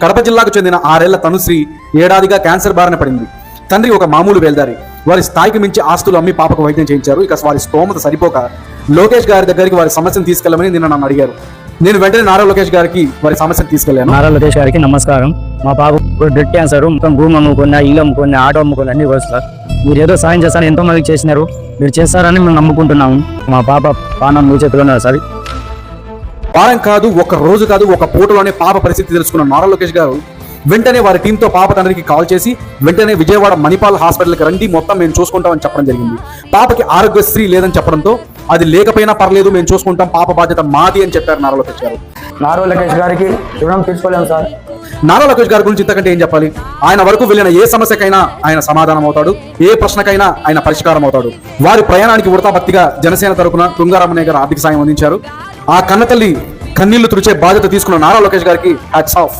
కడప జిల్లాకు చెందిన 6 ఏళ్ల తనుశ్రీ ఏడాదిగా క్యాన్సర్ బారిన పడింది. తండ్రి ఒక మామూలు వేల్దారి. వారి స్థాయికి మించి ఆస్తులు అమ్మి పాపకు వైద్యం చేయించారు. ఇక వారి స్తోమత సరిపోక లోకేష్ గారి దగ్గరికి వారి సమస్యను తీసుకెళ్లమని నిన్న నన్ను అడిగారు. నేను వెంటనే నారా లోకేష్ గారికి వారి సమస్యను తీసుకెళ్లాను. నారా లోకేష్ గారికి నమస్కారం. మా పాప బ్లడ్ క్యాన్సర్, మొత్తం భూమి అమ్ముకున్నా, ఇల్లు అమ్ముకున్నా, ఆటో అమ్ముకున్నా, అన్ని వస్తారు. మీరు ఏదో సాయం చేస్తారని ఎంతో మందికి చేసినారు. మీరు చేస్తారని మేము నమ్ముకుంటున్నాము. మా పాప పానం మీ చేతిలో ఉన్నారు సార్. వారం కాదు, ఒక రోజు కాదు, ఒక పూటలోనే పాప పరిస్థితి తెలుసుకున్న నారా లోకేష్ గారు వెంటనే వారి టీంతో పాప తండ్రికి కాల్ చేసి వెంటనే విజయవాడ మణిపాల్ హాస్పిటల్కి రండి, మొత్తం మేము చూసుకుంటామని చెప్పడం జరిగింది. పాపకి ఆరోగ్యశ్రీ లేదని చెప్పడంతో అది లేకపోయినా పర్లేదు, మేము చూసుకుంటాం, పాప బాధ్యత మాది అని చెప్పారు నారా లోకేష్ గారు. నారా లోకేష్ గారికి రుణం తీసుకోలేము సార్. నారా లోకేష్ గారి గురించి ఇంతకంటే ఏం చెప్పాలి? ఆయన వరకు వెళ్ళిన ఏ సమస్యకైనా ఆయన సమాధానం అవుతాడు, ఏ ప్రశ్నకైనా ఆయన పరిష్కారం అవుతాడు. వారి ప్రయాణానికి ఉడతా భక్తిగా జనసేన తరపున తుంగారామయ్య గారు ఆర్థిక సాయం అందించారు. ఆ కన్నతల్లి కన్నీళ్లు తుడిచే బాధ్యత తీసుకున్న నారా లోకేష్ గారికి హ్యాట్స్ ఆఫ్.